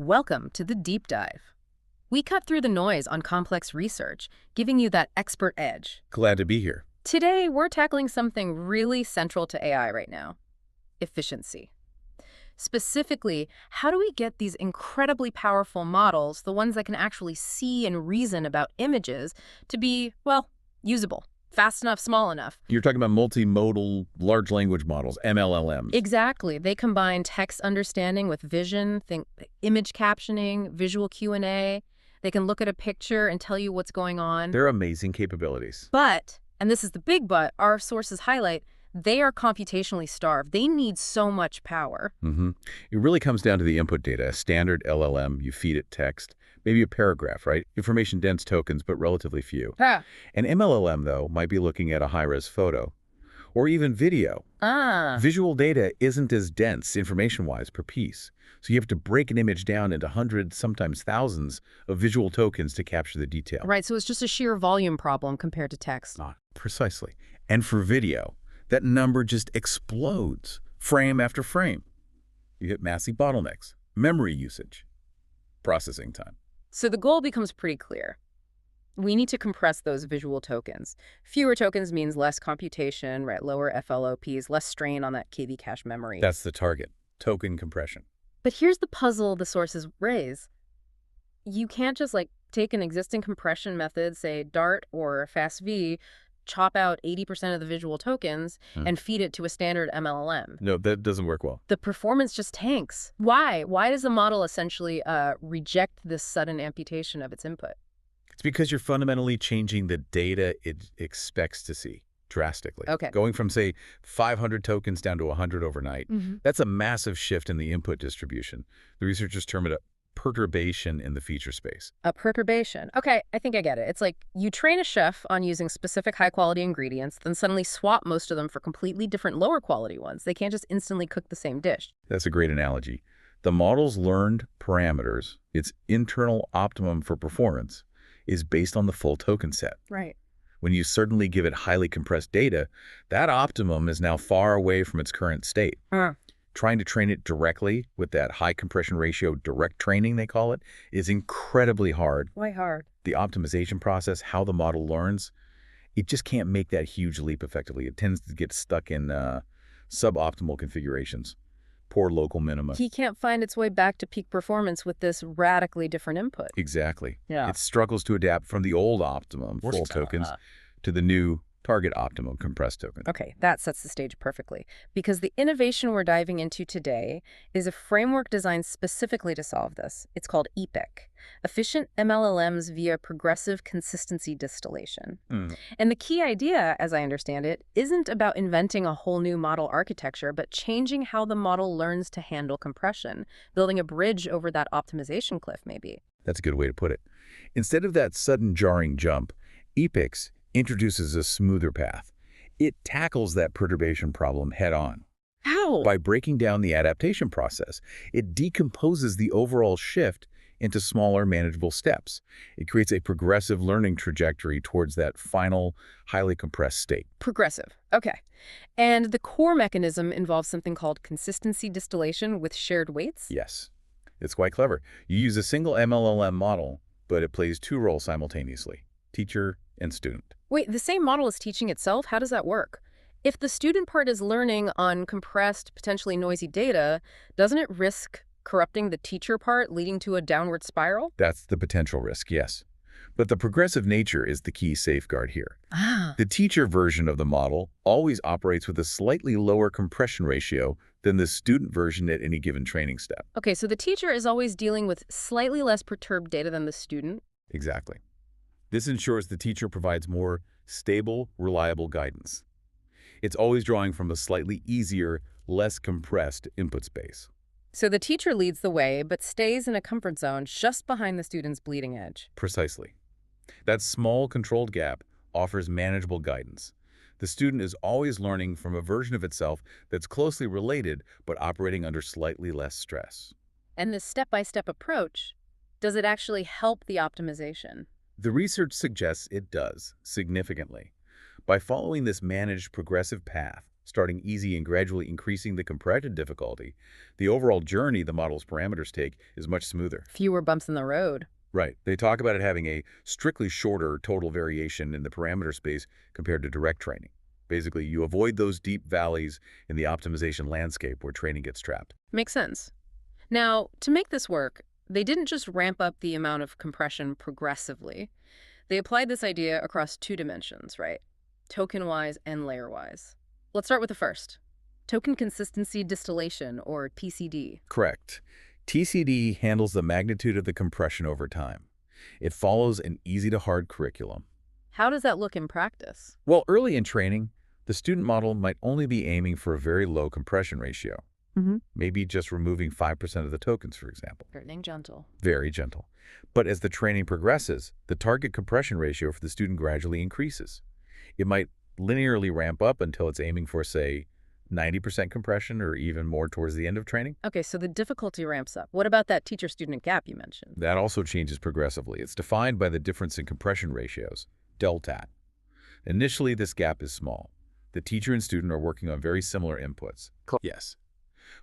Welcome to the Deep Dive. We cut through the noise on complex research, giving you that expert edge. Glad to be here. Today, we're tackling something really central to AI right now: efficiency. Specifically, how do we get these incredibly powerful models, the ones that can actually see and reason about images, to be, well, usable? Fast enough, small enough. You're talking about multi-modal large language models, MLLMs. Exactly. They combine text understanding with vision, think image captioning, visual Q&A. They can look at a picture and tell you what's going on. They're amazing capabilities. But, and this is the big but, our sources highlight, they are computationally starved. They need so much power. It really comes down to the input data. A standard LLM, you feed it text, maybe a paragraph, right? Information-dense tokens, but relatively few. Ah. An MLLM, though, might be looking at a high-res photo or even video. Visual data isn't as dense information-wise per piece, so you have to break an image down into hundreds, sometimes thousands, of visual tokens to capture the detail. Right, so it's just a sheer volume problem compared to text. Precisely. And for video, that number just explodes, frame after frame. You hit massive bottlenecks, memory usage, processing time. So the goal becomes pretty clear. We need to compress those visual tokens. Fewer tokens means less computation, right? Lower FLOPs, less strain on that KV cache memory. That's the target, token compression. But here's the puzzle the sources raise. You can't just take an existing compression method, say Dart or FastV, chop out 80% of the visual tokens and feed it to a standard MLLM. No, that doesn't work well. The performance just tanks. Why? Why does the model essentially reject this sudden amputation of its input? It's because you're fundamentally changing the data it expects to see drastically. Okay. Going from, say, 500 tokens down to 100 overnight, that's a massive shift in the input distribution. The researchers term it a perturbation in the feature space. A perturbation. Okay, I think I get it. It's like you train a chef on using specific high-quality ingredients, then suddenly swap most of them for completely different lower-quality ones. They can't just instantly cook the same dish. That's a great analogy. The model's learned parameters, its internal optimum for performance, is based on the full token set. Right. When you certainly give it highly compressed data, that optimum is now far away from its current state. Trying to train it directly with that high compression ratio direct training, they call it, is incredibly hard. Why hard? The optimization process, how the model learns, it just can't make that huge leap effectively. It tends to get stuck in suboptimal configurations, poor local minima. He can't find its way back to peak performance with this radically different input. Exactly. Yeah. It struggles to adapt from the old optimum full tokens to the new target optimum compressed token. Okay, that sets the stage perfectly, because the innovation we're diving into today is a framework designed specifically to solve this. It's called EPIC, Efficient MLLMs via Progressive Consistency Distillation. And the key idea, as I understand it, isn't about inventing a whole new model architecture, but changing how the model learns to handle compression, building a bridge over that optimization cliff, maybe. That's a good way to put it. Instead of that sudden jarring jump, EPICs introduces a smoother path. It tackles that perturbation problem head-on. How? By breaking down the adaptation process, it decomposes the overall shift into smaller, manageable steps. It creates a progressive learning trajectory towards that final, highly compressed state. Progressive. Okay. And the core mechanism involves something called consistency distillation with shared weights? Yes. It's quite clever. You use a single MLLM model, but it plays two roles simultaneously: teacher and student. Wait, the same model is teaching itself? How does that work? If the student part is learning on compressed, potentially noisy data, doesn't it risk corrupting the teacher part, leading to a downward spiral? That's the potential risk, yes. But the progressive nature is the key safeguard here. The teacher version of the model always operates with a slightly lower compression ratio than the student version at any given training step. Okay, so the teacher is always dealing with slightly less perturbed data than the student? Exactly. This ensures the teacher provides more stable, reliable guidance. It's always drawing from a slightly easier, less compressed input space. So the teacher leads the way, but stays in a comfort zone just behind the student's bleeding edge. Precisely. That small controlled gap offers manageable guidance. The student is always learning from a version of itself that's closely related, but operating under slightly less stress. And this step-by-step approach, does it actually help the optimization? The research suggests it does, significantly. By following this managed progressive path, starting easy and gradually increasing the compression difficulty, the overall journey the model's parameters take is much smoother. Fewer bumps in the road. Right. They talk about it having a strictly shorter total variation in the parameter space compared to direct training. Basically, you avoid those deep valleys in the optimization landscape where training gets trapped. Makes sense. Now, to make this work, they didn't just ramp up the amount of compression progressively. They applied this idea across two dimensions, right? Token-wise and layer-wise. Let's start with the first. Token Consistency Distillation, or TCD. Correct. TCD handles the magnitude of the compression over time. It follows an easy-to-hard curriculum. How does that look in practice? Well, early in training, the student model might only be aiming for a very low compression ratio. Maybe just removing 5% of the tokens, for example. Starting gentle. Very gentle. But as the training progresses, the target compression ratio for the student gradually increases. It might linearly ramp up until it's aiming for, say, 90% compression or even more towards the end of training. Okay, so the difficulty ramps up. What about that teacher-student gap you mentioned? That also changes progressively. It's defined by the difference in compression ratios, delta. Initially, this gap is small. The teacher and student are working on very similar inputs. Yes.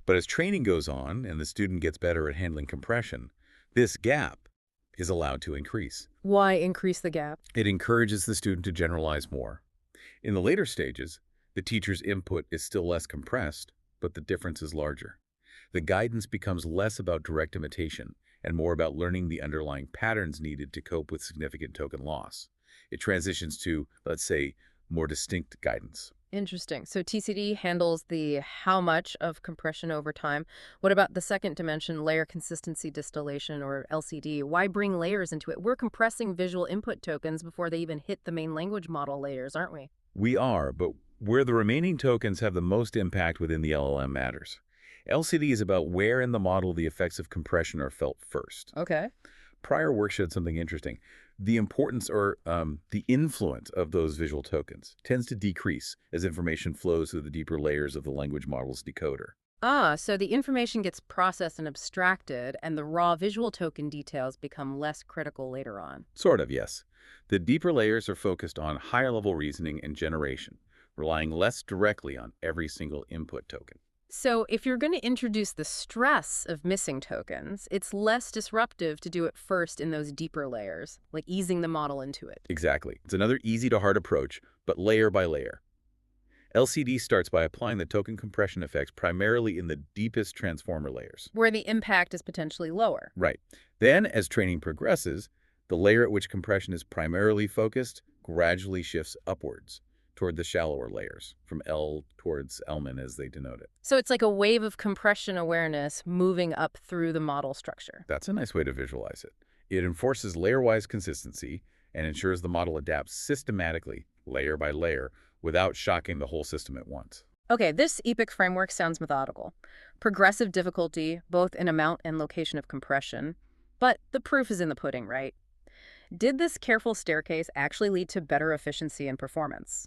But as training goes on and the student gets better at handling compression, this gap is allowed to increase. Why increase the gap? It encourages the student to generalize more. In the later stages, the teacher's input is still less compressed, but the difference is larger. The guidance becomes less about direct imitation and more about learning the underlying patterns needed to cope with significant token loss. It transitions to, let's say, more distinct guidance. Interesting. So TCD handles the how much of compression over time. What about the second dimension, layer consistency distillation, or LCD? Why bring layers into it? We're compressing visual input tokens before they even hit the main language model layers, aren't we? We are, but where the remaining tokens have the most impact within the LLM matters. LCD is about where in the model the effects of compression are felt first. Okay. Prior work showed something interesting. The importance or the influence of those visual tokens tends to decrease as information flows through the deeper layers of the language model's decoder. Ah, so the information gets processed and abstracted, and the raw visual token details become less critical later on. Sort of, yes. The deeper layers are focused on higher-level reasoning and generation, relying less directly on every single input token. So if you're going to introduce the stress of missing tokens, it's less disruptive to do it first in those deeper layers, like easing the model into it. Exactly. It's another easy-to-hard approach, but layer by layer. LCD starts by applying the token compression effects primarily in the deepest transformer layers, where the impact is potentially lower. Right. Then, as training progresses, the layer at which compression is primarily focused gradually shifts upwards toward the shallower layers, from L towards Lmin as they denote it. So it's like a wave of compression awareness moving up through the model structure. That's a nice way to visualize it. It enforces layer-wise consistency and ensures the model adapts systematically, layer by layer, without shocking the whole system at once. Okay, this EPIC framework sounds methodical. Progressive difficulty, both in amount and location of compression. But the proof is in the pudding, right? Did this careful staircase actually lead to better efficiency and performance?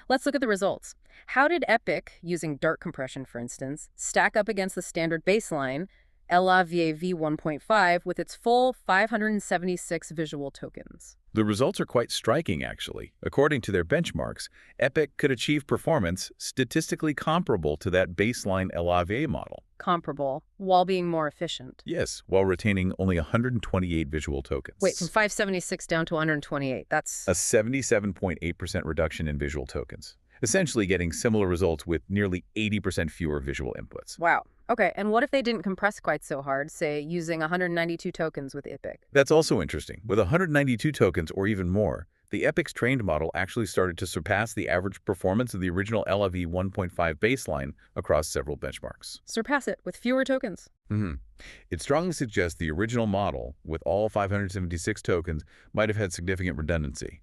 Let's look at the results. How did EPIC, using Dart compression for instance, stack up against the standard baseline, LAVAV 1.5, with its full 576 visual tokens? The results are quite striking, actually. According to their benchmarks, EPIC could achieve performance statistically comparable to that baseline LAVA model. Comparable, while being more efficient. Yes, while retaining only 128 visual tokens. Wait, from 576 down to 128. That's a 77.8% reduction in visual tokens, essentially getting similar results with nearly 80% fewer visual inputs. Wow. Okay, and what if they didn't compress quite so hard, say using 192 tokens with EPIC? That's also interesting. With 192 tokens or even more, the EPIC's trained model actually started to surpass the average performance of the original LAV 1.5 baseline across several benchmarks. Surpass it with fewer tokens. It strongly suggests the original model, with all 576 tokens, might have had significant redundancy.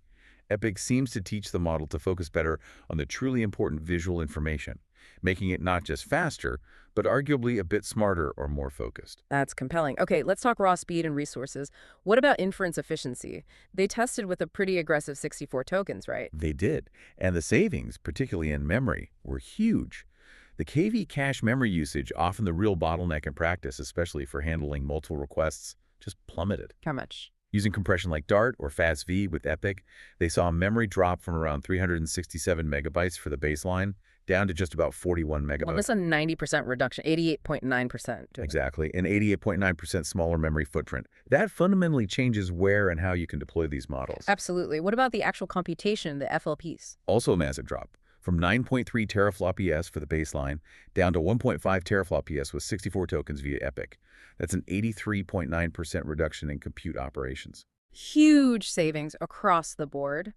EPIC seems to teach the model to focus better on the truly important visual information, making it not just faster, but arguably a bit smarter or more focused. That's compelling. Okay, let's talk raw speed and resources. What about inference efficiency? They tested with a pretty aggressive 64 tokens, right? They did, and the savings, particularly in memory, were huge. The KV cache memory usage, often the real bottleneck in practice, especially for handling multiple requests, just plummeted. How much? Using compression like Dart or FastV with EPIC, they saw memory drop from around 367 megabytes for the baseline down to just about 41 Well, megabytes. that's a 90% reduction, 88.9%. Exactly, an 88.9% smaller memory footprint. That fundamentally changes where and how you can deploy these models. Absolutely. What about the actual computation, the FLPs? Also a massive drop, from 9.3 teraflop ES for the baseline down to 1.5 teraflop ES with 64 tokens via Epic. That's an 83.9% reduction in compute operations. Huge savings across the board.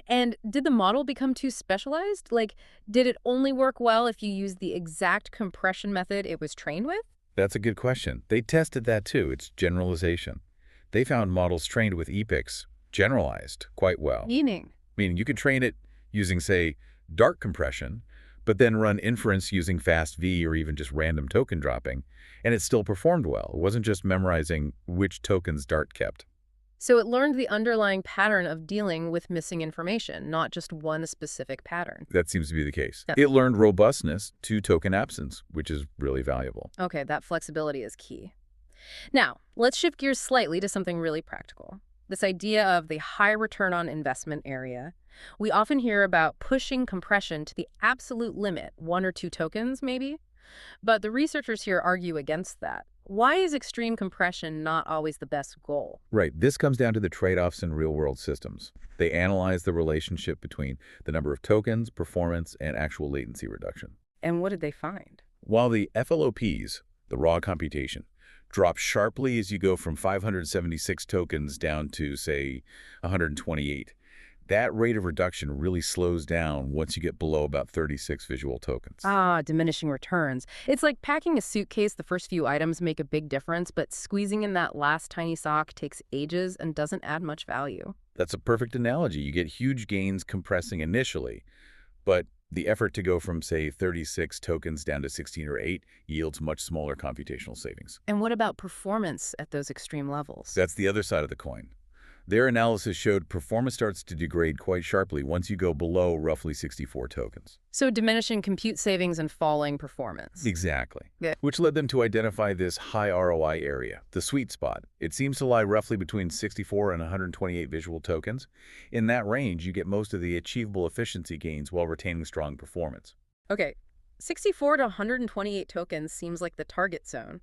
And did the model become too specialized? Like, did it only work well if you used the exact compression method it was trained with? That's a good question. They tested that too. It's generalization. They found models trained with epochs generalized quite well. Meaning you could train it using, say, dark compression, but then run inference using fast V or even just random token dropping, and it still performed well. It wasn't just memorizing which tokens Dart kept. So it learned the underlying pattern of dealing with missing information, not just one specific pattern. That seems to be the case. Yeah. It learned robustness to token absence, which is really valuable. Okay, that flexibility is key. Now, let's shift gears slightly to something really practical. This idea of the high return on investment area. We often hear about pushing compression to the absolute limit, 1 or 2 tokens maybe. But the researchers here argue against that. Why is extreme compression not always the best goal? Right. This comes down to the trade-offs in real-world systems. They analyze the relationship between the number of tokens, performance, and actual latency reduction. And what did they find? While the FLOPs, the raw computation, drop sharply as you go from 576 tokens down to, say, 128, that rate of reduction really slows down once you get below about 36 visual tokens. Diminishing returns. It's like packing a suitcase. The first few items make a big difference, but squeezing in that last tiny sock takes ages and doesn't add much value. That's a perfect analogy. You get huge gains compressing initially, but the effort to go from, say, 36 tokens down to 16 or 8 yields much smaller computational savings. And what about performance at those extreme levels? That's the other side of the coin. Their analysis showed performance starts to degrade quite sharply once you go below roughly 64 tokens. So diminishing compute savings and falling performance. Exactly. Yeah. Which led them to identify this high ROI area, the sweet spot. It seems to lie roughly between 64 and 128 visual tokens. In that range, you get most of the achievable efficiency gains while retaining strong performance. Okay, 64 to 128 tokens seems like the target zone.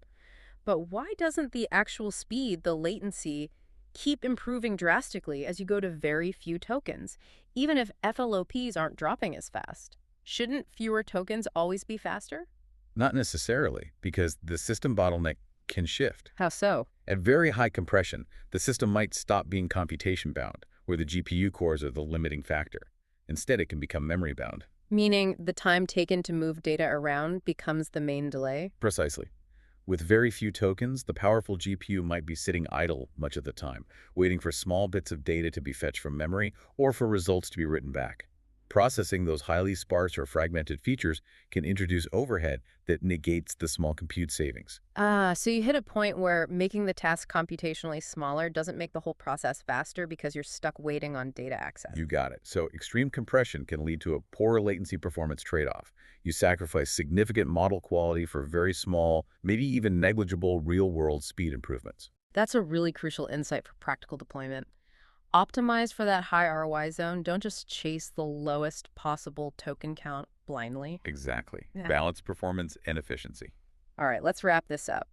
But why doesn't the actual speed, the latency, keep improving drastically as you go to very few tokens, even if FLOPs aren't dropping as fast? Shouldn't fewer tokens always be faster? Not necessarily, because the system bottleneck can shift. How so? At very high compression, the system might stop being computation-bound, where the GPU cores are the limiting factor. Instead, it can become memory-bound. Meaning the time taken to move data around becomes the main delay? Precisely. With very few tokens, the powerful GPU might be sitting idle much of the time, waiting for small bits of data to be fetched from memory or for results to be written back. Processing those highly sparse or fragmented features can introduce overhead that negates the small compute savings. So you hit a point where making the task computationally smaller doesn't make the whole process faster because you're stuck waiting on data access. You got it. So extreme compression can lead to a poor latency performance trade-off. You sacrifice significant model quality for very small, maybe even negligible real-world speed improvements. That's a really crucial insight for practical deployment. Optimize for that high ROI zone. Don't just chase the lowest possible token count blindly. Exactly. Yeah. Balance performance and efficiency. All right, let's wrap this up.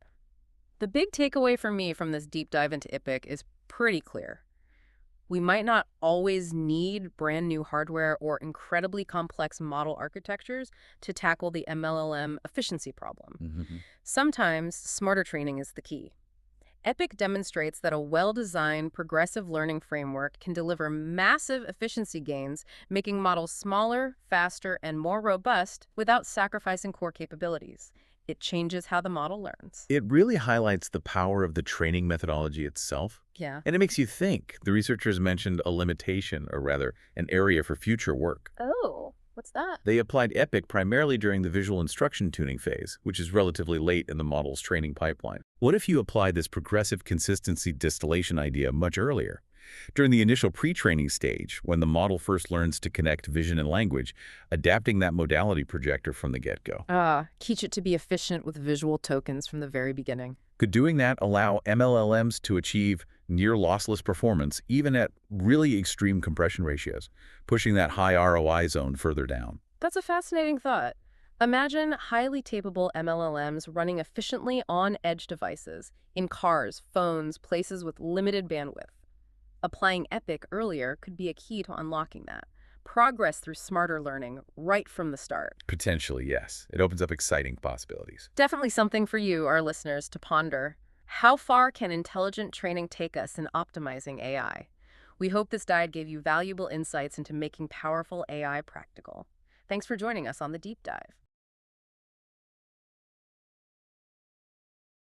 The big takeaway for me from this deep dive into Epic is pretty clear. We might not always need brand new hardware or incredibly complex model architectures to tackle the MLLM efficiency problem. Sometimes smarter training is the key. Epic demonstrates that a well-designed progressive learning framework can deliver massive efficiency gains, making models smaller, faster, and more robust without sacrificing core capabilities. It changes how the model learns. It really highlights the power of the training methodology itself. Yeah. And it makes you think. The researchers mentioned a limitation, or rather, an area for future work. Oh, what's that? They applied Epic primarily during the visual instruction tuning phase, which is relatively late in the model's training pipeline. What if you applied this progressive consistency distillation idea much earlier? During the initial pre-training stage, when the model first learns to connect vision and language, adapting that modality projector from the get-go. Teach it to be efficient with visual tokens from the very beginning. Could doing that allow MLLMs to achieve near lossless performance, even at really extreme compression ratios, pushing that high ROI zone further down? That's a fascinating thought. Imagine highly capable MLLMs running efficiently on edge devices, in cars, phones, places with limited bandwidth. Applying EPIC earlier could be a key to unlocking that. Progress through smarter learning right from the start. Potentially, yes. It opens up exciting possibilities. Definitely something for you, our listeners, to ponder. How far can intelligent training take us in optimizing AI? We hope this guide gave you valuable insights into making powerful AI practical. Thanks for joining us on the deep dive.